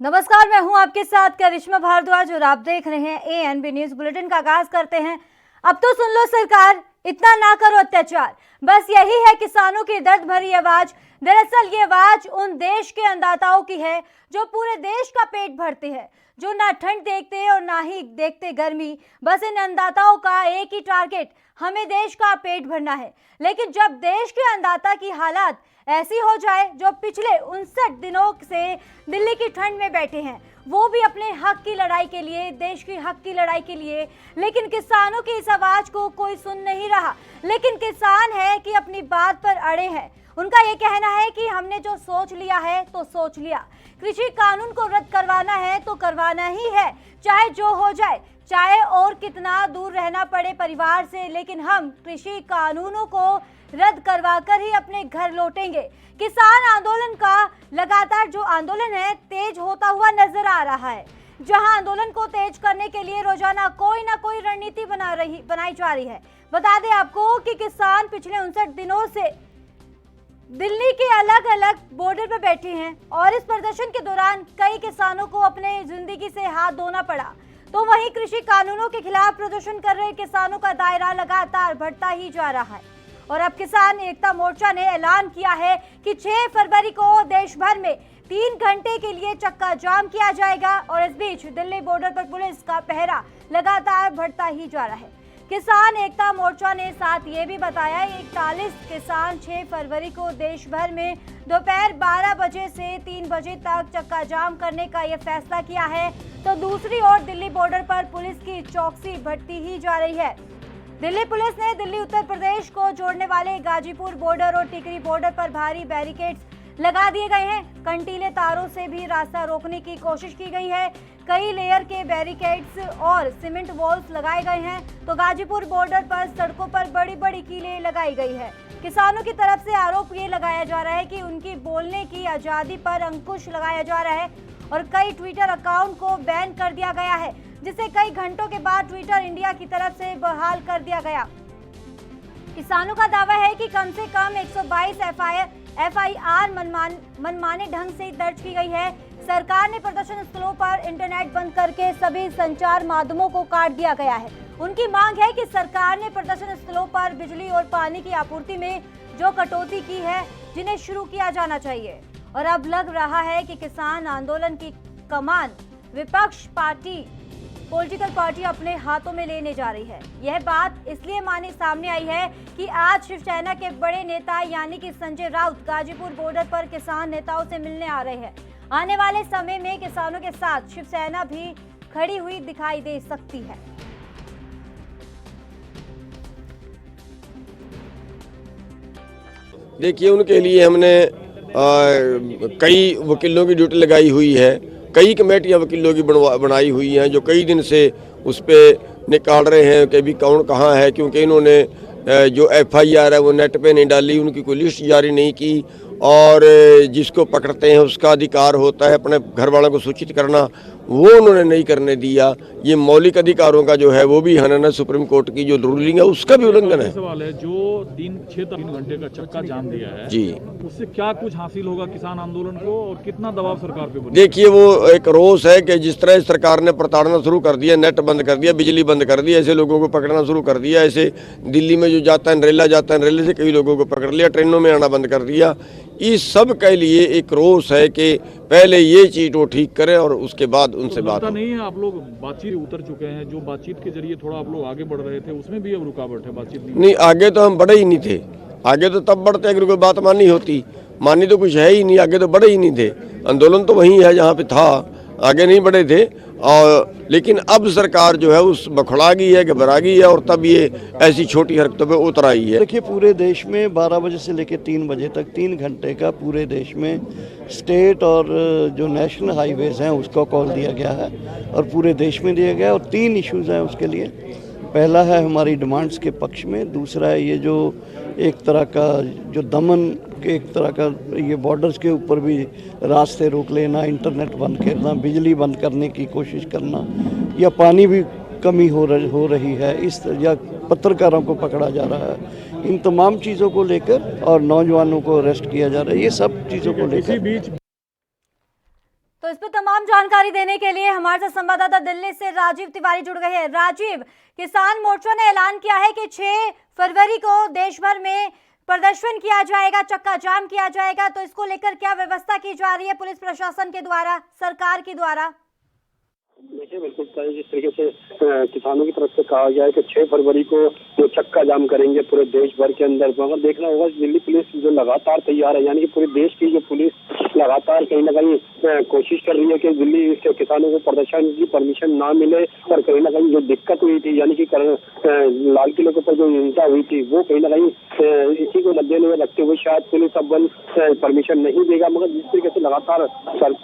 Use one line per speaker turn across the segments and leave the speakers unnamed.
नमस्कार, मैं हूं आपके साथ करिश्मा भारद्वाज और आप देख रहे हैं एएनबी न्यूज बुलेटिन का आगाज करते हैं। अब तो सुन लो सरकार, इतना ना करो अत्याचार। बस यही है किसानों की दर्द भरी आवाज। दरअसल ये आवाज उन देश के अन्नदाताओं की है जो पूरे देश का पेट भरते हैं, जो ना ठंड देखते और ना ही देखते गर्मी। बस इन अन्नदाताओं का एक ही टारगेट, हमें देश का पेट भरना है। लेकिन जब देश के अन्नदाता की हालात ऐसी हो जाए जो पिछले 59 दिनों से दिल्ली की ठंड में बैठे हैं, वो भी अपने हक की लड़ाई के लिए, देश की हक की लड़ाई के लिए, लेकिन किसानों की इस आवाज को कोई सुन नहीं रहा। लेकिन किसान है कि अपनी बात पर अड़े हैं। उनका ये कहना है कि हमने जो सोच लिया है तो सोच लिया। कृषि कानून को रद्द करवाना है तो करवाना ही है, चाहे जो हो जाए, चाहे और कितना दूर रहना पड़े परिवार से, लेकिन हम कृषि कानूनों को रद्द करवाकर ही अपने घर लौटेंगे। किसान आंदोलन का लगातार जो आंदोलन है तेज होता हुआ नजर आ रहा है, जहां आंदोलन को तेज करने के लिए रोजाना कोई ना कोई रणनीति बनाई जा रही है। बता दें आपको कि किसान पिछले 59 दिनों से दिल्ली के अलग अलग बॉर्डर पर बैठे हैं और इस प्रदर्शन के दौरान कई किसानों को अपने जिंदगी से हाथ धोना पड़ा। तो वहीं कृषि कानूनों के खिलाफ प्रदर्शन कर रहे किसानों का दायरा लगातार बढ़ता ही जा रहा है। और अब किसान एकता मोर्चा ने ऐलान किया है कि 6 फरवरी को देश भर में 3 घंटे के लिए चक्का जाम किया जाएगा। और इस बीच दिल्ली बॉर्डर पर पुलिस का पहरा लगातार बढ़ता ही जा रहा है। किसान एकता मोर्चा ने साथ ये भी बताया 41 किसान 6 फरवरी को देश भर में दोपहर 12 बजे से 3 बजे तक चक्का जाम करने का ये फैसला किया है। तो दूसरी ओर दिल्ली बॉर्डर पर पुलिस की चौकसी बढ़ती ही जा रही है। दिल्ली पुलिस ने दिल्ली उत्तर प्रदेश को जोड़ने वाले गाजीपुर बॉर्डर और टिकरी बॉर्डर पर भारी बैरिकेड्स लगा दिए गए हैं। कंटीले तारों से भी रास्ता रोकने की कोशिश की गई है। कई लेयर के बैरिकेड्स और सीमेंट वॉल्स लगाए गए हैं। तो गाजीपुर बॉर्डर पर सड़कों पर बड़ी बड़ी कीलें लगाई गई है। किसानों की तरफ से आरोप ये लगाया जा रहा है कि उनकी बोलने की आज़ादी पर अंकुश लगाया जा रहा है और कई ट्विटर अकाउंट को बैन कर दिया गया है, जिसे कई घंटों के बाद ट्विटर इंडिया की तरफ से बहाल कर दिया गया। किसानों का दावा है कि कम से कम 122 FIR मनमाने ढंग से दर्ज की गई है। सरकार ने प्रदर्शन स्थलों पर इंटरनेट बंद करके सभी संचार माध्यमों को काट दिया गया है। उनकी मांग है कि सरकार ने प्रदर्शन स्थलों पर बिजली और पानी की आपूर्ति में जो कटौती की है, जिन्हें शुरू किया जाना चाहिए। और अब लग रहा है कि किसान आंदोलन की कमान विपक्ष पॉलिटिकल पार्टी अपने हाथों में लेने जा रही है। यह बात इसलिए सामने आई है कि आज शिवसेना के बड़े नेता यानी कि संजय राउत गाजीपुर बॉर्डर पर किसान नेताओं से मिलने आ रहे हैं। आने वाले समय में किसानों के साथ शिवसेना भी खड़ी हुई दिखाई दे सकती है।
देखिए, उनके लिए हमने कई वकीलों की ड्यूटी लगाई हुई है, कई कमेटियां वकीलों की बनाई हुई हैं जो कई दिन से उस पर निकाल रहे हैं कि अभी कौन कहाँ है, क्योंकि इन्होंने जो FIR है वो नेट पे नहीं डाली, उनकी कोई लिस्ट जारी नहीं की। और जिसको पकड़ते हैं उसका अधिकार होता है अपने घर वालों को सूचित करना, वो उन्होंने नहीं करने दिया। ये मौलिक अधिकारों का जो है वो भी हनन है, सुप्रीम कोर्ट की जो रूलिंग है उसका भी उल्लंघन है।
सवाल है, जो 3 घंटे का चक्का जाम दिया है
जी,
उससे क्या कुछ हासिल होगा किसान आंदोलन को और कितना दबाव सरकार पे बनेगा?
देखिए, वो एक रोष है कि जिस तरह सरकार ने प्रताड़ना शुरू कर दिया, नेट बंद कर दिया, बिजली बंद कर दी, ऐसे लोगों को पकड़ना शुरू कर दिया। ऐसे दिल्ली में जो जाता है नरेला जाता है, नरेले से कई लोगों को पकड़ लिया, ट्रेनों में आना बंद कर दिया। इस सब के लिए एक रोष है कि पहले ये चीज वो ठीक करें और उसके बाद उनसे बात
नहीं है। आप लोग बातचीत उतर चुके हैं, जो बातचीत के जरिए थोड़ा आप लोग आगे बढ़ रहे थे, उसमें भी अब रुकावट है, बातचीत नहीं।
आगे तो हम बढ़े ही नहीं थे। आगे तो तब बढ़ते अगर कोई बात मानी होती, मानी तो कुछ है ही नहीं, आगे तो बढ़े ही नहीं थे। आंदोलन तो वही है जहाँ पे था, आगे नहीं बढ़े थे। और लेकिन अब सरकार जो है उस बखड़ा गई है, घबरा गई है और तब ये ऐसी छोटी हरकतों पे उतर आई है।
देखिए, पूरे देश में 12 बजे से लेकर 3 बजे तक 3 घंटे का पूरे देश में स्टेट और जो नेशनल हाईवेज हैं उसको कॉल दिया गया है और पूरे देश में दिया गया। और 3 इश्यूज़ हैं उसके लिए। पहला है हमारी डिमांड्स के पक्ष में, दूसरा है ये जो एक तरह का जो दमन के एक तरह का ये बॉर्डर्स के ऊपर भी रास्ते रोक लेना, इंटरनेट बंद करना, बिजली बंद करने की कोशिश करना, या पानी भी कमी हो रही है, इस या पत्रकारों को पकड़ा जा रहा है। इन तमाम चीज़ों को लेकर और नौजवानों को अरेस्ट किया जा रहा है, ये सब चीज़ों को लेकर।
तो इस पर तमाम जानकारी देने के लिए हमारे साथ संवाददाता दिल्ली से राजीव तिवारी जुड़ गए हैं। राजीव, किसान मोर्चा ने ऐलान किया है कि 6 फरवरी को देश भर में प्रदर्शन किया जाएगा, चक्का जाम किया जाएगा, तो इसको लेकर क्या व्यवस्था की जा रही है पुलिस प्रशासन के द्वारा, सरकार के द्वारा?
देखिए, बिल्कुल जिस तरीके से किसानों की तरफ से कहा गया है कि 6 फरवरी को वो चक्का जाम करेंगे पूरे देश भर के अंदर, मगर देखना होगा दिल्ली पुलिस जो लगातार तैयार है, यानी कि पूरे देश की जो पुलिस लगातार कहीं ना कहीं कोशिश कर रही है कि दिल्ली के किसानों को प्रदर्शन की परमिशन ना मिले, और कहीं ना कहीं जो दिक्कत हुई थी, यानी कि लाल किले के ऊपर जो हिंसा हुई थी, वो कहीं ना कहीं इसी को मद्देनजर रखते हुए शायद पुलिस अब परमिशन नहीं देगा। मगर जिस तरीके से लगातार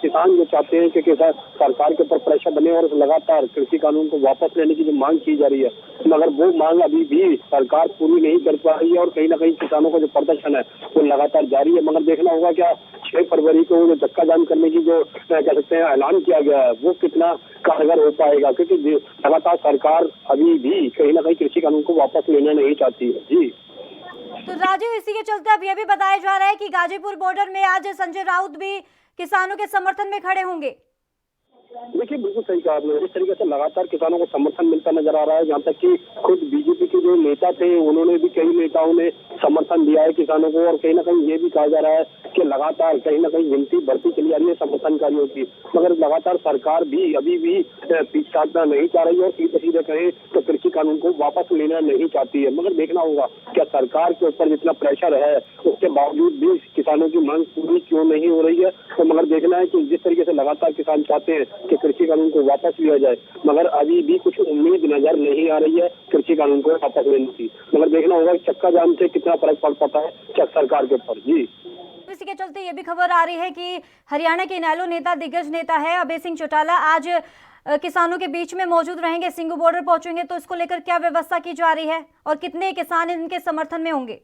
किसान जो चाहते हैं कि सरकार के ऊपर प्रेशर बने और लगातार कृषि कानून को वापस लेने की जो मांग की जा रही है, मगर वो मांग अभी भी सरकार पूरी नहीं कर पा रही है, और कहीं ना कहीं किसानों का जो प्रदर्शन है वो लगातार जारी है। मगर देखना होगा क्या 6 फरवरी को जो चक्का जाम करने की जो कह सकते हैं ऐलान किया गया है, वो कितना कारगर हो पाएगा, क्योंकि लगातार सरकार अभी भी कहीं ना कहीं कृषि कानून को वापस लेना नहीं चाहती है। जी
तो राजीव, इसी के चलते अब यह भी बताया जा रहा है कि गाजीपुर बॉर्डर में आज संजय राउत भी किसानों के समर्थन में खड़े होंगे।
देखिए, बिल्कुल सही कहा आपने। जिस तरीके से लगातार किसानों को समर्थन मिलता नजर आ रहा है, जहाँ तक कि खुद बीजेपी के जो नेता थे उन्होंने भी, कई नेताओं ने समर्थन दिया है किसानों को, और कहीं ना कहीं ये भी कहा जा रहा है कि लगातार कहीं ना कहीं गिनती बढ़ती चली आ रही है समर्थनकारियों की, मगर लगातार सरकार भी अभी भी पीछे हटना नहीं चाह रही है, और सीधे सीधे कहें तो कृषि कानून को वापस लेना नहीं चाहती है। मगर देखना होगा क्या सरकार के ऊपर जितना प्रेशर है उसके बावजूद भी किसानों की मांग पूरी क्यों नहीं हो रही है। तो मगर देखना है कि जिस तरीके से लगातार किसान चाहते हैं कि कृषि कानून को वापस लिया जाए, मगर अभी भी कुछ उम्मीद नजर नहीं आ रही है कृषि कानून को वापस लेने की। मगर देखना होगा चक्का जाम से कितना फर्क पड़ पाता है सरकार के ऊपर। जी,
इसी के चलते ये भी खबर आ रही है कि हरियाणा के इनेलो नेता, दिग्गज नेता है अभय सिंह चौटाला, आज किसानों के बीच में मौजूद रहेंगे, सिंघू बॉर्डर पहुंचेंगे, तो इसको लेकर क्या व्यवस्था की जा रही है और कितने किसान इनके समर्थन में होंगे?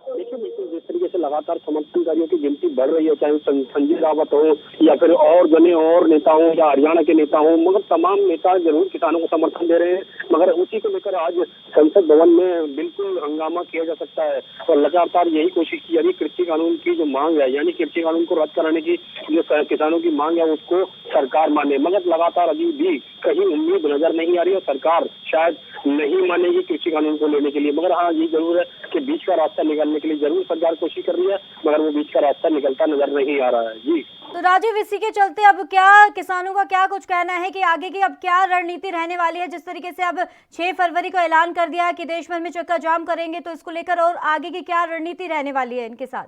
देखिए, बिल्कुल जिस तरीके से लगातार समर्थनकारियों की गिनती बढ़ रही है, चाहे संजय रावत हो या फिर और जने और नेता हो या हरियाणा के नेता हो, मगर तमाम नेता जरूर किसानों को समर्थन दे रहे हैं। मगर उसी को लेकर आज संसद भवन में बिल्कुल हंगामा किया जा सकता है, और लगातार यही कोशिश की जा रही है कृषि कानून की जो मांग है, यानी कृषि कानून को रद्द कराने की जो किसानों की मांग है उसको सरकार माने। मगर लगातार अभी भी कहीं उम्मीद नजर नहीं आ रही, और सरकार शायद नहीं मानेगी कृषि कानून को लेने के लिए। मगर हाँ, ये जरूर है कि बीच का रास्ता निकालने के लिए जरूर सरकार कोशिश कर रही है, मगर वो बीच का रास्ता निकलता नजर नहीं आ रहा है। जी,
तो राजीव, इसी के चलते अब क्या किसानों का क्या कुछ कहना है कि आगे की अब क्या रणनीति रहने वाली है? जिस तरीके से अब 6 फरवरी को ऐलान कर दिया कि देश भर में चक्का जाम करेंगे, तो इसको लेकर और आगे की क्या रणनीति रहने वाली है इनके साथ?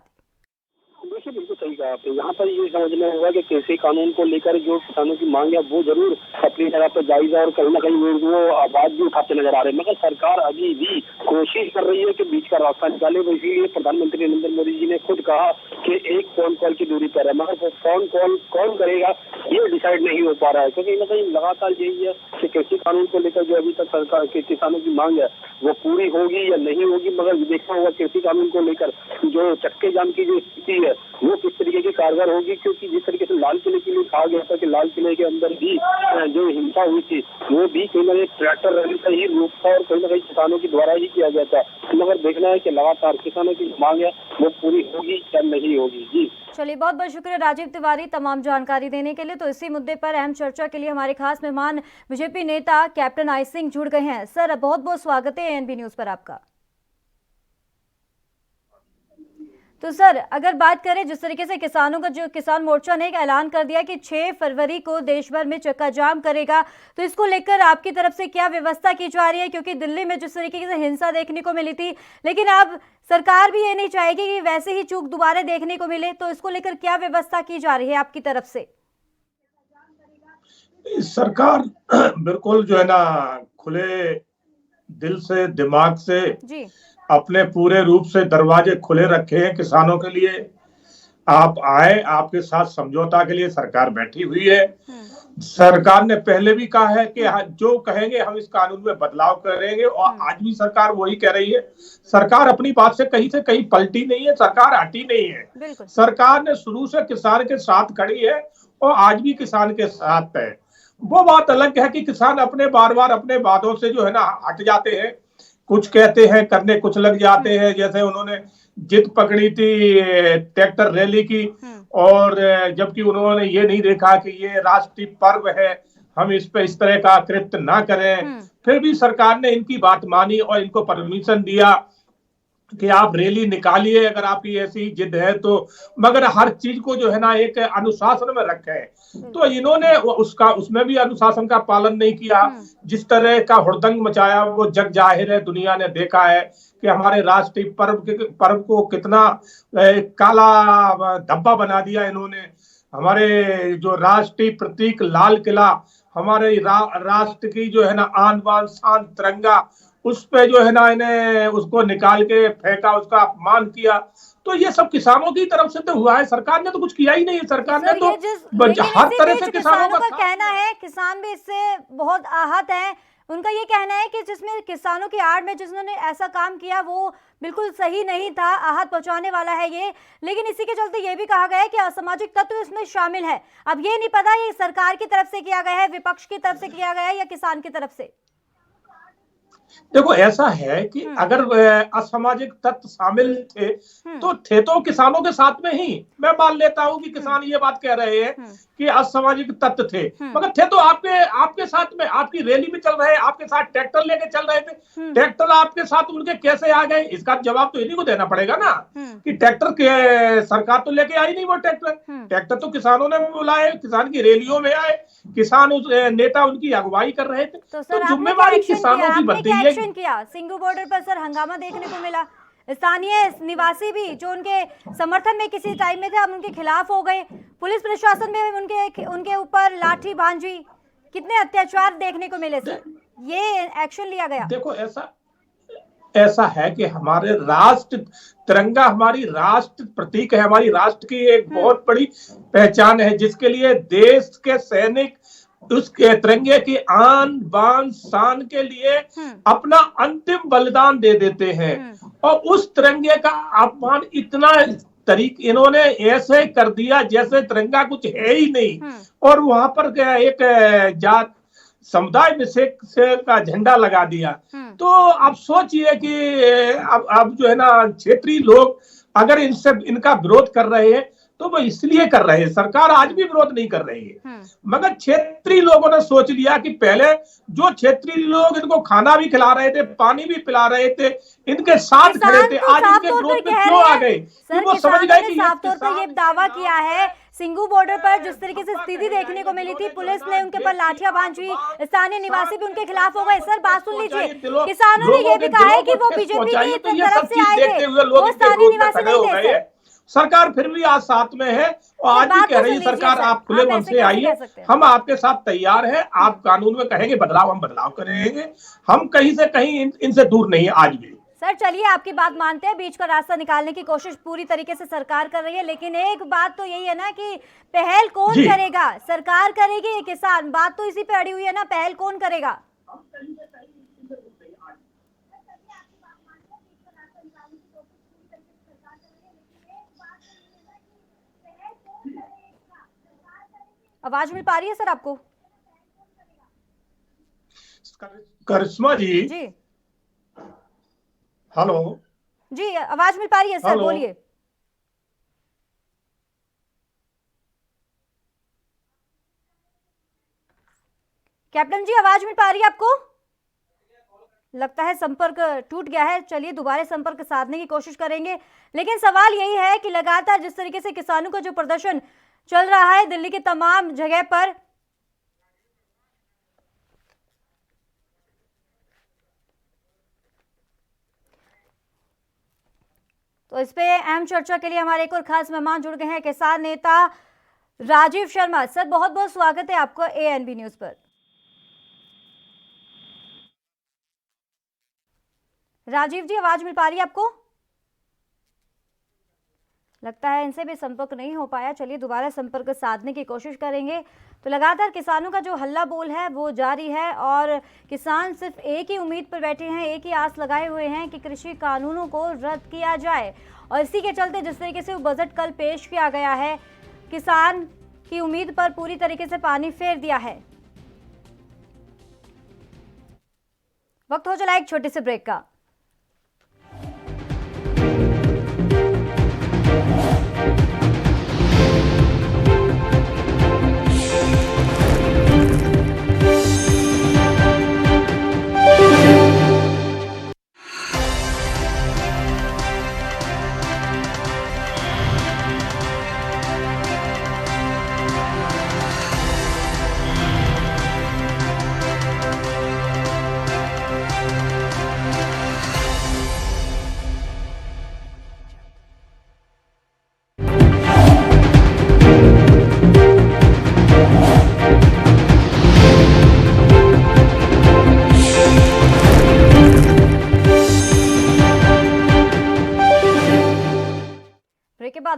देखिए, बिल्कुल सही कहा आपने। यहाँ पर ये समझना होगा कि कृषि कानून को लेकर जो किसानों की मांग है वो जरूर अपनी जगह पर जायज है, और कहीं ना कहीं वो आवाज भी उठाते नजर आ रहे हैं, मगर सरकार अभी भी कोशिश कर रही है कि बीच का रास्ता निकाले। वो इसीलिए प्रधानमंत्री नरेंद्र मोदी जी ने खुद कहा कि एक फोन कॉल की दूरी पर है, मगर वो फोन कॉल कौन करेगा ये डिसाइड नहीं हो पा रहा है, क्योंकि कहीं ना कहीं लगातार यही है कि कृषि कानून को लेकर जो अभी तक सरकार के किसानों की मांग है वो पूरी होगी या नहीं होगी। मगर देखना होगा कृषि कानून को लेकर जो चक्के जाम की जो स्थिति है वो किस तरीके की कारगर होगी, क्योंकि जिस तरीके से लाल किले के लिए कहा गया था कि लाल किले के अंदर भी जो हिंसा हुई थी वो भी कहीं ना कहीं ट्रैक्टर रैली का ही रूप था, और कहीं ना कहीं किसानों के द्वारा ही किया गया था। मगर देखना है कि लगातार किसानों की मांग है वो पूरी होगी या नहीं होगी। जी,
चलिए, बहुत बहुत शुक्रिया राजीव तिवारी तमाम जानकारी देने के लिए। तो इसी मुद्दे पर अहम चर्चा के लिए हमारे खास मेहमान बीजेपी नेता कैप्टन आई सिंह जुड़ गए हैं। सर, बहुत बहुत स्वागत है एएनबी न्यूज पर आपका। तो सर, अगर बात करें जिस तरीके से किसानों का, जो किसान मोर्चा ने एक ऐलान कर दिया कि 6 फरवरी को देश भर में चक्का जाम करेगा, तो इसको लेकर आपकी तरफ से क्या व्यवस्था की जा रही है? क्योंकि दिल्ली में जिस तरीके से हिंसा देखने को मिली थी, लेकिन अब सरकार भी ये नहीं चाहेगी कि वैसे ही चूक दोबारा देखने को मिले, तो इसको लेकर क्या व्यवस्था की जा रही है आपकी तरफ से?
सरकार बिल्कुल जो है ना खुले दिल से, दिमाग से
जी,
अपने पूरे रूप से दरवाजे खुले रखे हैं किसानों के लिए। आप आए, आपके साथ समझौता के लिए सरकार बैठी हुई है। सरकार ने पहले भी कहा है कि जो कहेंगे हम इस कानून में बदलाव करेंगे, और आज भी सरकार वही कह रही है। सरकार अपनी बात से कहीं पलटी नहीं है, सरकार हटी नहीं है। सरकार ने शुरू से किसान के साथ खड़ी है और आज भी किसान के साथ है। वो बात अलग है कि किसान अपने बार बार अपने वादों से जो है ना हट जाते हैं, कुछ कहते हैं करने कुछ लग जाते हैं। जैसे उन्होंने जिद पकड़ी थी ट्रैक्टर रैली की, और जबकि उन्होंने ये नहीं देखा कि ये राष्ट्रीय पर्व है, हम इस पे इस तरह का कृत्य ना करें। फिर भी सरकार ने इनकी बात मानी और इनको परमिशन दिया कि आप रैली निकालिए अगर आपकी ऐसी जिद है तो, मगर हर चीज को जो है ना एक अनुशासन में रखे। तो इन्होंने उसमें भी अनुशासन का पालन नहीं किया। जिस तरह का हुड़दंग मचाया वो जग जाहिर है, दुनिया ने देखा है कि हमारे राष्ट्रीय पर्व को कितना काला धब्बा बना दिया इन्होंने। हमारे जो राष्ट्रीय प्रतीक लाल किला, हमारे राष्ट्र की जो है ना आन बान शान तिरंगा, उस पे जो है ना इन्हें उसको निकाल के फेंका, उसका अपमान किया। तो ये सब किसानों की तरफ से तो हुआ है, सरकार ने तो कुछ किया ही नहीं है। सरकार ने तो हर तरह से किसानों का
कहना है, किसान भी इससे बहुत आहत है। उनका ये कहना है कि जिसमें किसानों की आड़ में जिन्होंने ऐसा काम किया वो बिल्कुल सही नहीं था, आहत पहुंचाने वाला है ये। लेकिन इसी के चलते ये भी कहा गया है कि असामाजिक तत्व इसमें शामिल है। अब ये नहीं पता ये सरकार की तरफ से किया गया है, विपक्ष की तरफ से किया गया है या किसान की तरफ से।
देखो ऐसा है कि अगर असामाजिक तत्व शामिल थे तो किसानों के साथ में ही मैं मान लेता हूं कि किसान ये बात कह रहे हैं कि असामाजिक तत्व थे, मगर थे तो आपके साथ में, आपकी रैली में चल रहे, आपके साथ ट्रैक्टर लेके चल रहे थे। ट्रैक्टर आपके साथ उनके कैसे आ गए, इसका जवाब तो इन्हीं को देना पड़ेगा ना कि ट्रैक्टर के सरकार तो लेके आई नहीं वो ट्रैक्टर तो किसानों ने बुलाए, किसान की रैलियों में आए, किसान उस नेता उनकी अगुवाई कर रहे थे।
तो सर
जिम्मेवारी किसानों की बनती है।
एक्शन किया, सिंघू बॉर्डर पर सर हंगामा देखने को मिला, स्थानीय निवासी भी जो उनके समर्थन में किसी टाइम में थे अब उनके खिलाफ हो गए, पुलिस प्रशासन में उनके ऊपर लाठी भांजी, कितने अत्याचार देखने को मिले सर, ये एक्शन लिया गया।
देखो ऐसा है कि हमारे राष्ट्र तिरंगा हमारी राष्ट्र प्रतीक है, हमारी राष्ट्र की एक बहुत बड़ी पहचान है, जिसके लिए देश के सैनिक उसके तिरंगे की आन बान शान के लिए अपना अंतिम बलिदान दे देते हैं। और उस तिरंगे का अपमान इतना इन्होंने ऐसे कर दिया जैसे तिरंगा कुछ है ही नहीं। और वहां पर एक जात समुदाय से का झंडा लगा दिया। तो आप सोचिए कि अब जो है ना क्षेत्रीय लोग अगर इनका विरोध कर रहे हैं तो वो इसलिए कर रहे हैं, सरकार आज भी विरोध नहीं कर रही है, मगर क्षेत्रीय लोगों ने सोच लिया कि पहले जो क्षेत्रीय लोग इनको खाना भी खिला रहे थे, पानी भी पिला रहे थे, इनके साथ खड़े थे, आज इनके विरोध में क्यों आ गए? वो समझ गए कि
साफ तौर पर ये दावा किया है सिंघू बॉर्डर पर जिस तरीके से स्थिति देखने को मिली थी, पुलिस ने उनके पर लाठियां भांजी, स्थानीय निवासी भी उनके खिलाफ हो गए। सर बात सुन लीजिए, किसानों ने ये भी कहा है कि वो बीजेपी की तरफ से आए थे, वो स्थानीय निवासी नहीं थे।
सरकार फिर भी आज साथ में है और आज भी कह रही है सरकार आप खुले मन से आइए, हम आपके साथ तैयार हैं। आप कानून में कहेंगे बदलाव, हम बदलाव करेंगे, हम कहीं से कहीं इनसे दूर नहीं है आज भी।
सर चलिए आपकी बात मानते हैं, बीच का रास्ता निकालने की कोशिश पूरी तरीके से सरकार कर रही है, लेकिन एक बात तो यही है ना कि पहल कौन करेगा, सरकार करेगी या किसान? बात तो इसी पे अड़ी हुई है ना, पहल कौन करेगा? आवाज मिल पा रही है सर आपको?
करिश्मा जी
जी
हेलो
जी, आवाज मिल पा रही है सर, बोलिए। कैप्टन जी आवाज मिल पा रही है आपको? लगता है संपर्क टूट गया है, चलिए दोबारा संपर्क साधने की कोशिश करेंगे। लेकिन सवाल यही है कि लगातार जिस तरीके से किसानों का जो प्रदर्शन चल रहा है दिल्ली के तमाम जगह पर, तो इस पे अहम चर्चा के लिए हमारे एक और खास मेहमान जुड़ गए हैं, किसान नेता राजीव शर्मा। सर बहुत बहुत स्वागत है आपको एएनबी न्यूज पर। राजीव जी आवाज मिल पा रही है आपको? लगता है इनसे भी संपर्क नहीं हो पाया, चलिए दोबारा संपर्क साधने की कोशिश करेंगे। तो लगातार किसानों का जो हल्ला बोल है वो जारी है और किसान सिर्फ एक ही उम्मीद पर बैठे हैं, एक ही आस लगाए हुए हैं कि कृषि कानूनों को रद्द किया जाए। और इसी के चलते जिस तरीके से वो बजट कल पेश किया गया है, किसान की उम्मीद पर पूरी तरीके से पानी फेर दिया है। वक्त हो चला एक छोटे से ब्रेक का।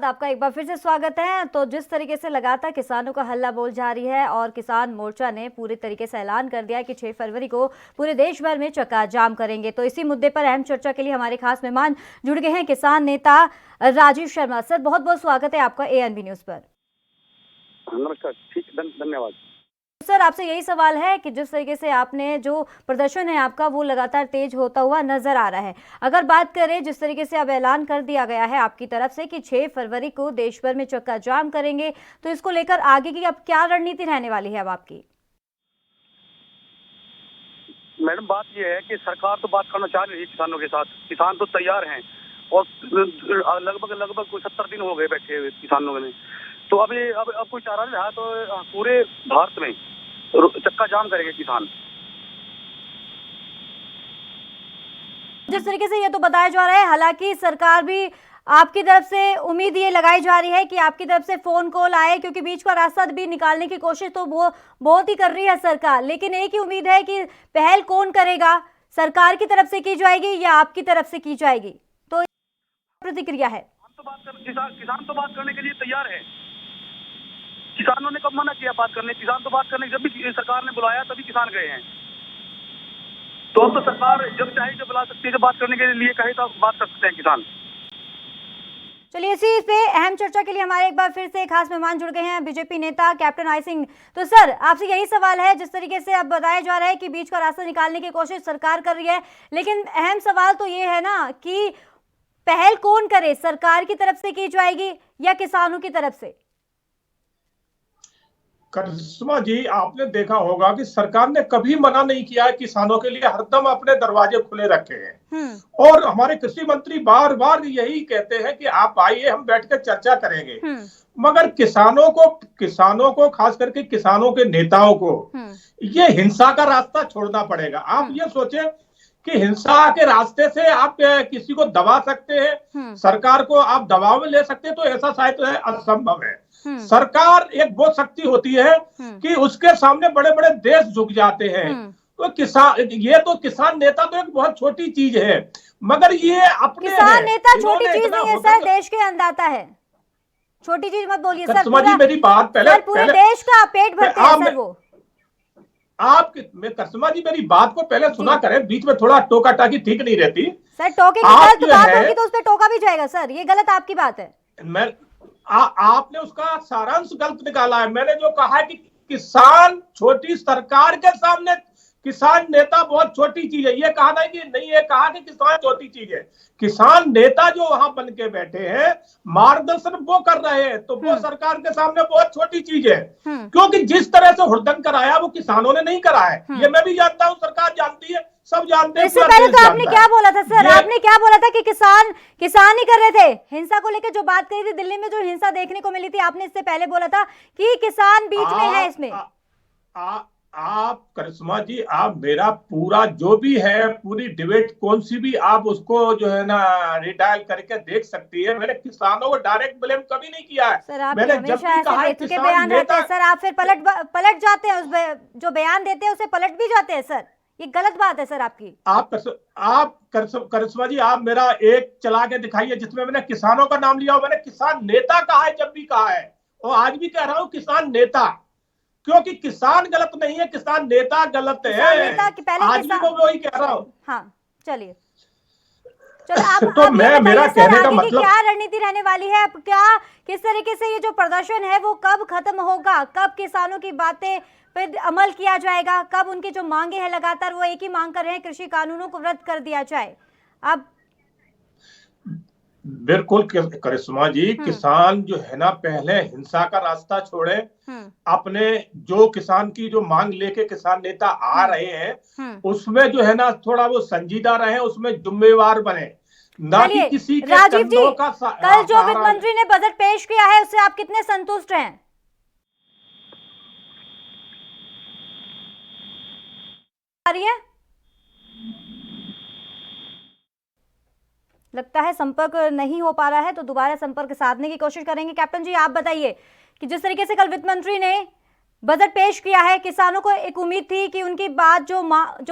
आपका एक बार फिर से स्वागत है। तो जिस तरीके से लगातार किसानों का हल्ला बोल जारी है और किसान मोर्चा ने पूरे तरीके से ऐलान कर दिया है कि 6 फरवरी को पूरे देश भर में चक्का जाम करेंगे, तो इसी मुद्दे पर अहम चर्चा के लिए हमारे खास मेहमान जुड़ गए हैं किसान नेता राजीव शर्मा। सर, बहुत बहुत स्वागत है आपका ANB न्यूज पर।
नमस्कार, ठीक, धन्यवाद।
सर, आपसे यही सवाल है कि जिस तरीके से आपने जो प्रदर्शन है आपका वो लगातार तेज होता हुआ नजर आ रहा है, अगर बात करें जिस तरीके से अब ऐलान कर दिया गया है आपकी तरफ से कि 6 फरवरी को देश भर में चक्का जाम करेंगे, तो इसको लेकर आगे की अब क्या रणनीति रहने वाली है अब आपकी?
मैडम, बात यह है कि सरकार तो बात करना चाह रही है किसानों के साथ, किसान तो तैयार हैं और लगभग 70 दिन हो गए बैठे हुए किसानों में। तो अब कोई चारा नहीं रहा, तो पूरे भारत में चक्का जाम करेंगे किसान।
जिस तरीके से ये तो बताया जा रहा है, हालांकि सरकार भी आपकी तरफ से उम्मीद ये लगाई जा रही है कि आपकी तरफ से फोन कॉल आए, क्योंकि बीच का रास्ता भी निकालने की कोशिश तो वो बहुत ही कर रही है सरकार, लेकिन एक ही उम्मीद है कि पहल कौन करेगा, सरकार की तरफ से की जाएगी या आपकी तरफ से की जाएगी? तो प्रतिक्रिया है।
किसान तो बात करने के लिए तैयार है। किसानों ने कब मना किया बात करने? किसान तो बात करने, जब भी सरकार ने बुलाया तभी किसान गए हैं। तो अब तो सरकार जब चाहे जब बुला सकती है, जब बात करने के लिए कहे तो बात कर सकते हैं किसान।
चलिए, इसी पे अहम चर्चा के लिए हमारे एक बार फिर से खास मेहमान जुड़ गए हैं बीजेपी नेता कैप्टन आई सिंह। तो सर, आपसे यही सवाल है, जिस तरीके से अब बताया जा रहा है कि बीच का रास्ता निकालने की कोशिश सरकार कर रही है, लेकिन अहम सवाल तो ये है ना कि पहल कौन करे, सरकार की तरफ से की जाएगी या किसानों की तरफ से?
करिश्मा जी, आपने देखा होगा कि सरकार ने कभी मना नहीं किया है, किसानों के लिए हरदम अपने दरवाजे खुले रखे हैं। और हमारे कृषि मंत्री बार बार यही कहते हैं कि आप आइए, हम बैठ कर चर्चा करेंगे। मगर किसानों को खास करके किसानों के नेताओं को ये हिंसा का रास्ता छोड़ना पड़ेगा। आप ये सोचें कि हिंसा के रास्ते से आप किसी को दबा सकते हैं, सरकार को आप दबाव में ले सकते हैं, तो ऐसा शायद असंभव है। सरकार एक वो शक्ति होती है कि उसके सामने बड़े बड़े देश झुक जाते हैं। तो किसान नेता तो एक बहुत छोटी चीज है, मगर ये अपने
किसान नेता छोटी चीज नहीं है सर, देश के अन्नदाता है। छोटी चीज मत बोलिए सर,
मेरी बात पहले
पूरे देश का पेट भरते हैं सर वो।
करिश्मा जी, मेरी बात को पहले सुना करें, बीच में थोड़ा टोका टाकी ठीक नहीं रहती
सर। टोके की बात होगी तो उस पर टोका भी जाएगा सर, ये गलत आपकी बात है।
आपने उसका सारांश गलत निकाला है। मैंने जो कहा है कि किसान छोटी सरकार के सामने किसान नेता बहुत छोटी चीज है, ये कहा नहीं कि नहीं, ये कहा कि किसान छोटी चीज है। किसान नेता जो वहां बन के बैठे हैं, मार्गदर्शन वो कर रहे हैं, तो वो सरकार के सामने बहुत छोटी चीज है। क्योंकि जिस तरह से हुड़दंग कराया वो किसानों ने नहीं करा है, ये मैं भी जानता हूँ, सरकार जानती है, सब जानते हैं।
इससे पहले तो आपने क्या बोला था सर? आपने क्या बोला था कि किसान ही कर रहे थे हिंसा को लेकर? जो बात कही थी दिल्ली में, जो हिंसा देखने को मिली थी, आपने इससे पहले बोला था कि किसान बीच में है इसमें।
आप करिश्मा जी, आप मेरा पूरा जो भी है, पूरी डिबेट कौन सी भी, आप उसको जो है ना रिडायल करके देख सकती है। मैंने किसानों को डायरेक्ट ब्लेम कभी नहीं किया है
सर। आप
मैंने
हमेशा ऐसे बेतुके बयान रहते हैं सर, आप फिर पलट जाते हैं, उस जो बयान देते हैं उसे पलट भी जाते हैं सर, ये गलत बात है सर आपकी।
आप करिश्मा जी, आप मेरा एक चला के दिखाइए जिसमें मैंने किसानों का नाम लिया हो। मैंने किसान नेता कहा है, जब भी कहा है, और आज भी कह रहा हूँ किसान नेता, क्योंकि किसान गलत नहीं है, किसान नेता गलत है।
नेता की पहले
आज भी मैं वही कह रहा हूँ।
हाँ, चलिए आप
तो मैं मेरा कहने का मतलब
क्या रणनीति रहने वाली है, क्या किस तरीके से ये जो प्रदर्शन है वो कब खत्म होगा, कब किसानों की बातें पे अमल किया जाएगा, कब उनकी जो मांगे हैं लगातार वो एक ही मांग कर रहे हैं, कृषि कानूनों को रद्द कर दिया जाए? अब
बिल्कुल करिश्मा जी, किसान जो है ना, पहले हिंसा का रास्ता छोड़े, अपने जो किसान की जो मांग लेके किसान नेता आ रहे हैं उसमें जो है ना थोड़ा वो संजीदा रहे, उसमें जिम्मेवार बने, ना कि किसी के
राजीव जी, कल जो वित्त
सहारा।
मंत्री ने बजट पेश किया है उससे आप कितने संतुष्ट हैं? आ रही है? लगता है संपर्क नहीं हो पा रहा है, तो दोबारा संपर्क साधने की कोशिश करेंगे। कैप्टन जी, आप बताइए कि जिस तरीके से कल वित्त मंत्री ने बजट पेश किया है, किसानों को एक उम्मीद थी कि उनकी बात जो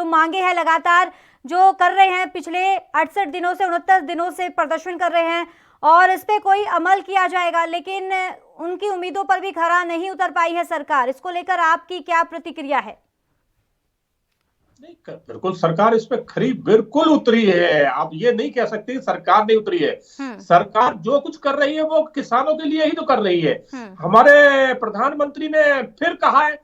मांगे हैं लगातार जो कर रहे हैं, पिछले 68 दिनों से 69 दिनों से प्रदर्शन कर रहे हैं और इस पे कोई अमल किया जाएगा, लेकिन उनकी उम्मीदों पर भी खरा नहीं उतर पाई है सरकार। इसको लेकर आपकी क्या प्रतिक्रिया है?
नहीं, बिल्कुल सरकार इस पे खरी बिल्कुल उतरी है। आप ये नहीं कह सकते कि सरकार नहीं उतरी है। सरकार जो कुछ कर रही है वो किसानों के लिए ही तो कर रही है। हमारे प्रधानमंत्री ने फिर कहा है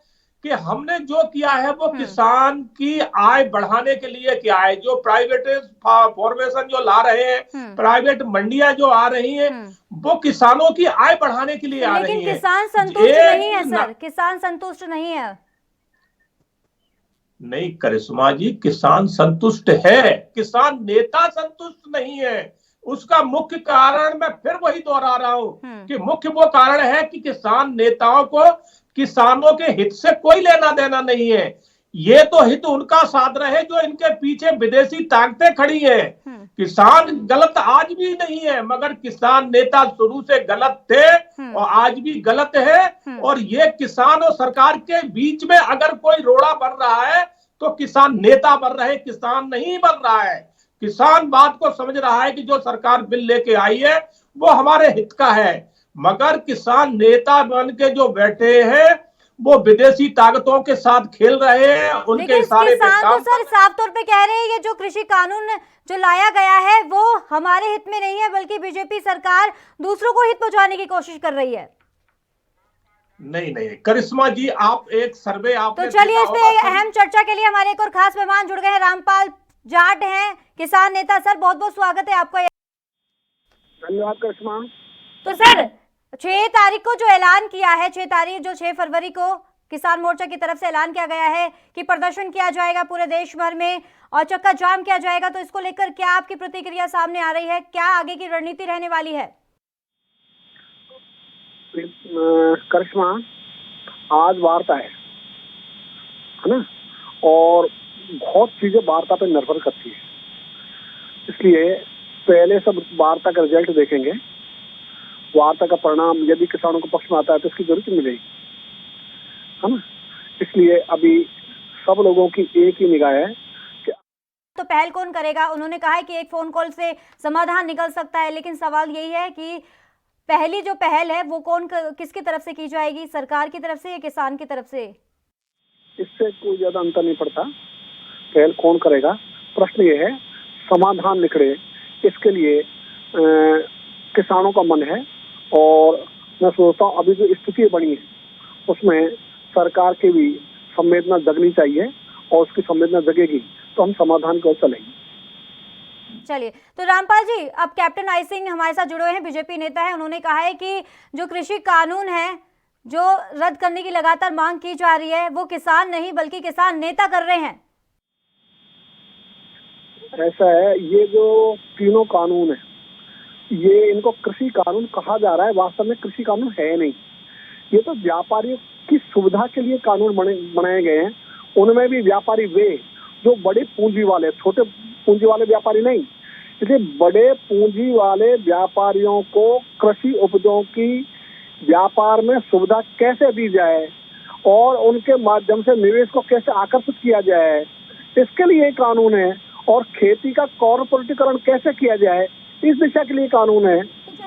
कि हमने जो किया है वो किसान की आय बढ़ाने के लिए किया है। जो प्राइवेट फॉर्मेशन जो ला रहे हैं, प्राइवेट मंडियां जो आ रही हैं, वो किसानों की आय बढ़ाने के लिए आ रही है।
लेकिन किसान संतुष्ट नहीं है सर, किसान संतुष्ट नहीं है।
नहीं करिश्मा जी, किसान संतुष्ट है, किसान नेता संतुष्ट नहीं है। उसका मुख्य कारण मैं फिर वही दोहरा रहा हूं कि मुख्य वो कारण है कि किसान नेताओं को किसानों के हित से कोई लेना देना नहीं है। ये तो हित उनका साध रहे जो इनके पीछे विदेशी ताकतें खड़ी हैं। किसान गलत आज भी नहीं है, मगर किसान नेता शुरू से गलत थे और आज भी गलत है। और ये किसान और सरकार के बीच में अगर कोई रोड़ा बन रहा है तो किसान नेता बन रहे, किसान नहीं बन रहा है। किसान बात को समझ रहा है कि जो सरकार बिल लेके आई है वो हमारे हित का है, मगर किसान नेता बन के जो बैठे हैं वो विदेशी ताकतों के साथ खेल रहे हैं। उनके इशारे पे काम
तो सर साफ तौर पे कह रहे हैं ये जो कृषि कानून जो लाया गया है वो हमारे हित में नहीं है, बल्कि बीजेपी सरकार दूसरों को हित पहुंचाने की कोशिश कर रही है।
नहीं करिश्मा जी, आप एक सर्वे आपने
तो चलिए इस पे अहम चर्चा के लिए हमारे एक और खास मेहमान जुड़ गए हैं। रामपाल जाट हैं, किसान नेता। सर बहुत बहुत स्वागत है आपका।
धन्यवाद करिश्मा।
तो सर 6 तारीख को जो ऐलान किया है, 6 फरवरी को किसान मोर्चा की तरफ से ऐलान किया गया है कि प्रदर्शन किया जाएगा पूरे देश भर में और चक्का जाम किया जाएगा, तो इसको लेकर क्या आपकी प्रतिक्रिया सामने आ रही है? क्या आगे की रणनीति रहने वाली है?
करिश्मा, आज वार्ता है ना, और बहुत चीजें वार्ता पे निर्भर करती है, इसलिए पहले सब वार्ता का रिजल्ट देखेंगे। वार्ता का परिणाम यदि किसानों को पक्ष में आता है तो इसकी जरूरत मिलेगी, है ना। इसलिए अभी सब लोगों की एक ही निगाह है कि
तो पहल कौन करेगा। उन्होंने कहा है कि एक फोन कॉल से समाधान निकल सकता है, लेकिन सवाल यही है कि पहली जो पहल है वो किसकी तरफ से की जाएगी, सरकार की तरफ से या किसान की तरफ से?
इससे कोई ज्यादा अंतर नहीं पड़ता, पहल कौन करेगा। प्रश्न ये है समाधान निकले, इसके लिए किसानों का मन है। और मैं सोचता हूँ अभी जो स्थिति बनी है उसमें सरकार की भी संवेदना जगनी चाहिए, और उसकी संवेदना जगेगी तो हम समाधान की ओर चलेंगे।
चलिए, तो रामपाल जी, अब कैप्टन आई सिंह हमारे साथ जुड़े हैं, बीजेपी नेता है। उन्होंने कहा है कि जो कृषि कानून है जो रद्द करने की लगातार मांग की जा रही है वो किसान नहीं बल्कि किसान नेता कर रहे हैं।
ऐसा है, ये जो तीनों कानून है ये इनको कृषि कानून कहा जा रहा है, वास्तव में कृषि कानून है नहीं। ये तो व्यापारियों की सुविधा के लिए कानून बनाए गए हैं। उनमें भी व्यापारी वे जो बड़े पूंजी वाले, छोटे पूंजी वाले व्यापारी नहीं। इसलिए बड़े पूंजी वाले व्यापारियों को कृषि उपजों की व्यापार में सुविधा कैसे दी जाए और उनके माध्यम से निवेश को कैसे आकर्षित किया जाए, इसके लिए कानून है। और खेती का कॉर्पोरेटीकरण कैसे किया जाए, इस दिशा के लिए कानून है।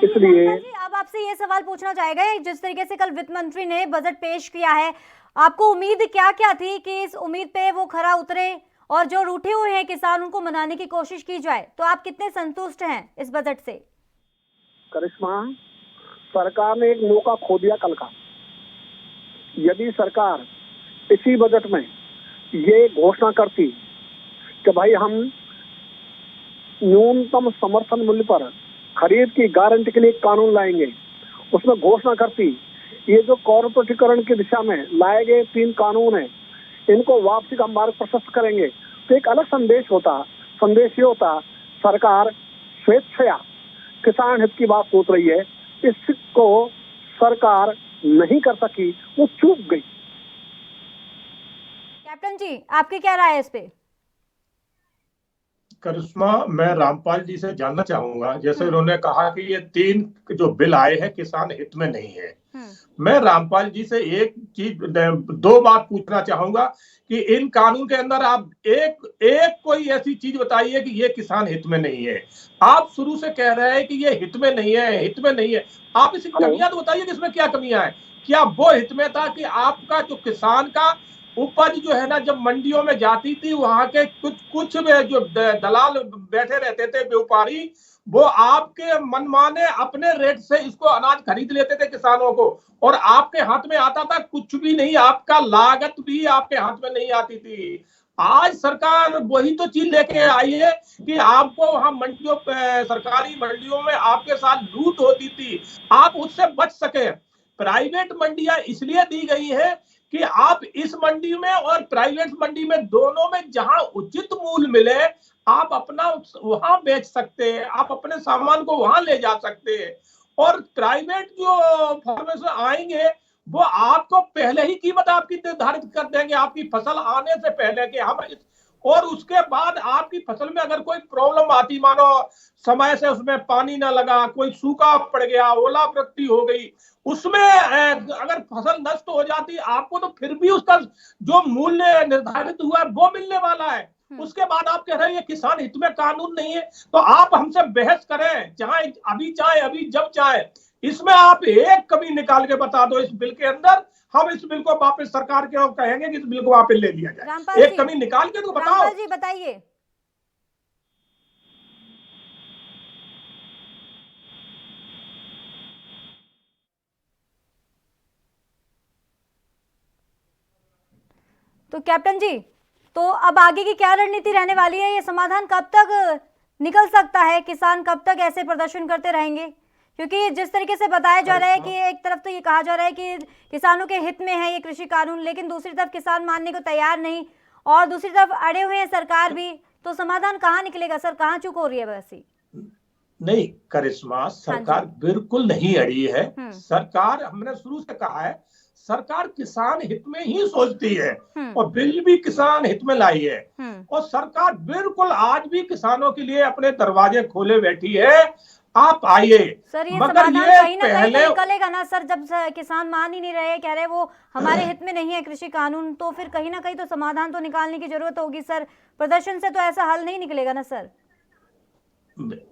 इसलिए
अब आपसे ये सवाल पूछना चाहेगा, जिस तरीके से कल वित्त मंत्री ने बजट पेश किया है, आपको उम्मीद क्या क्या थी कि इस उम्मीद पे वो खरा उतरे और जो रूठे हुए हैं किसान उनको मनाने की कोशिश की जाए, तो आप कितने संतुष्ट हैं इस बजट से?
करिश्मा, सरकार ने एक मौका खो दिया कल का। यदि सरकार इसी बजट में ये घोषणा करती कि भाई हम न्यूनतम समर्थन मूल्य पर खरीद की गारंटी के लिए कानून लाएंगे, उसमें घोषणा करती ये जो कॉर्पोरेटीकरण की दिशा में लाए गए 3 कानून हैं इनको वापसी का मार्ग प्रशस्त करेंगे, तो एक अलग संदेश होता। संदेश ये होता सरकार स्वेच्छया किसान हित की बात सोच रही है, इसको सरकार नहीं कर सकी, वो चूक गई।
कैप्टन जी, आपकी क्या राय है इस पे?
करिश्मा, मैं रामपाल जी से जानना चाहूंगा, जैसे उन्होंने कहा कि ये 3 जो बिल आए हैं किसान हित में नहीं है। मैं रामपाल जी से एक चीज, 2 बात पूछना चाहूंगा कि इन कानून के अंदर आप एक कोई ऐसी चीज बताइए कि ये किसान हित में नहीं है। आप शुरू से कह रहे हैं कि ये हित में नहीं है, हित में नहीं है। आप इसकी कमियां तो बताइए कि इसमें क्या कमियां हैं। क्या वो हित में था कि आपका जो किसान का उपज जो है ना, जब मंडियों में जाती थी, वहां के कुछ जो दलाल बैठे रहते थे, व्यापारी, वो आपके मनमाने अपने रेट से इसको अनाज खरीद लेते थे किसानों को, और आपके हाथ में आता था कुछ भी नहीं, आपका लागत भी आपके हाथ में नहीं आती थी। आज सरकार वही तो चीज लेके आई है कि आपको वहां मंडियों, सरकारी मंडियों में आपके साथ लूट होती थी, आप उससे बच सके। प्राइवेट मंडियां इसलिए दी गई है कि आप इस मंडी में और प्राइवेट मंडी में, दोनों में जहां उचित मूल्य मिले, आप अपना वहां बेच सकते हैं, आप अपने सामान को वहां ले जा सकते हैं। और प्राइवेट जो फार्मेसी आएंगे, वो आपको पहले ही कीमत आपकी निर्धारित कर देंगे, आपकी फसल आने से पहले कि हम और उसके बाद आपकी फसल में अगर कोई प्रॉब्लम आती, मानो समय से उसमें पानी ना लगा, कोई सूखा पड़ गया, ओलावृष्टि हो गई, उसमें अगर फसल नष्ट हो जाती, आपको तो फिर भी उसका जो मूल्य निर्धारित हुआ है वो मिलने वाला है। उसके बाद आप कह रहे हैं ये किसान हित में कानून नहीं है। तो आप हमसे बहस करें, चाहे अभी जब चाहे, इसमें आप एक कमी निकाल के बता दो इस बिल के अंदर, हम इस बिल को वापस सरकार के कहेंगे कि इस बिल को वापस ले लिया जाए। एक कमी निकाल के तो बताओ।
रामपाल जी बताइए। तो कैप्टन जी, तो अब आगे की क्या रणनीति रहने वाली है? ये समाधान कब तक निकल सकता है? किसान कब तक ऐसे प्रदर्शन करते रहेंगे? क्योंकि जिस तरीके से बताया जा रहा है कि एक तरफ तो ये कहा जा रहा है कि किसानों के हित में है ये कृषि कानून, लेकिन दूसरी तरफ किसान मानने को तैयार नहीं, और दूसरी तरफ अड़े हुए हैं सरकार भी। तो समाधान कहाँ निकलेगा सर? कहाँ चूक हो रही है वैसी?
नहीं करिश्मा, सरकार बिल्कुल नहीं अड़ी है। सरकार, हमने शुरू से कहा है, सरकार किसान हित में ही सोचती है, और बिल भी किसान हित में लाई है। और सरकार बिल्कुल आज भी किसानों के लिए अपने दरवाजे खोले बैठी है, आप आइए।
सर ये
मगर
समाधान
ये
कहीं ना कहीं
पहले
तो निकलेगा ना सर, जब किसान मान ही नहीं रहे, कह रहे वो हमारे हित में नहीं है कृषि कानून, तो फिर कहीं ना कहीं तो समाधान तो निकालने की जरूरत होगी सर। प्रदर्शन से तो ऐसा हल नहीं निकलेगा ना सर।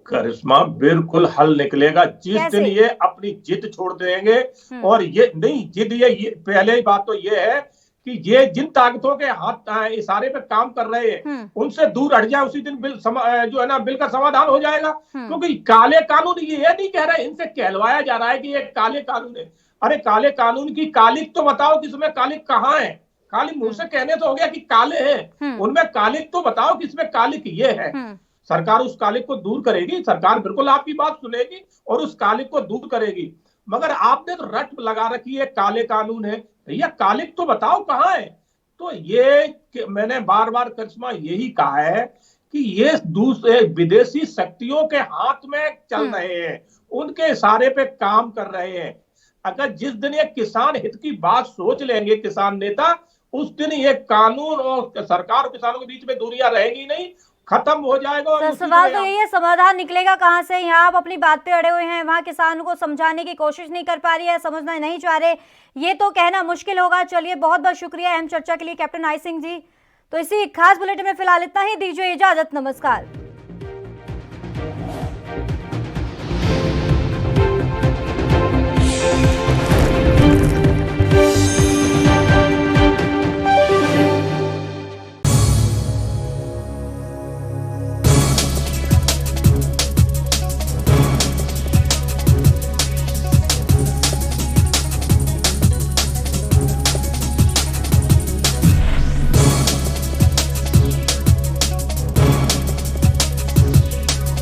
करिश्मा, बिल्कुल हल निकलेगा जिस दिन ये अपनी जिद छोड़ देंगे। और ये नहीं जिद, ये पहले ही बात तो ये है कि ये जिन ताकतों के हाथ इशारे पे काम कर रहे हैं, उनसे दूर हट जाए, उसी दिन बिल जो है ना, बिल का समाधान हो जाएगा। क्योंकि काले कानून ये नहीं कह रहे, इनसे कहलवाया जा रहा है कि ये काले कानून है। अरे काले कानून की कालिक तो बताओ, किसमें कालिक कहाँ है? काली मुंह से कहने तो हो गया कि काले हैं, उनमें कालिक तो बताओ किसमें कालिक ये है। सरकार उस कालिक को दूर करेगी, सरकार बिल्कुल आपकी बात सुनेगी और उस कालिक को दूर करेगी। मगर आपने तो रट लगा रखी है काले कानून है, भैया कालिक तो बताओ कहाँ है? तो ये मैंने बार बार करिश्मा यही कहा है कि ये दूसरे विदेशी शक्तियों के हाथ में चल रहे हैं, उनके इशारे पे काम कर रहे हैं। अगर जिस दिन ये किसान हित की बात सोच लेंगे किसान नेता, उस दिन ये कानून और सरकार और किसानों के बीच में दूरियां रहेगी नहीं, खत्म हो जाएगा।
सर सवाल तो यही है, समाधान निकलेगा कहाँ से? यहाँ आप अपनी बात पे अड़े हुए हैं, वहाँ किसानों को समझाने की कोशिश नहीं कर पा रही है, समझना नहीं चाह रहे, ये तो कहना मुश्किल होगा। चलिए बहुत बहुत शुक्रिया अहम चर्चा के लिए कैप्टन आई सिंह जी। तो इसी खास बुलेटिन में फिलहाल इतना ही, दीजिए इजाजत, नमस्कार।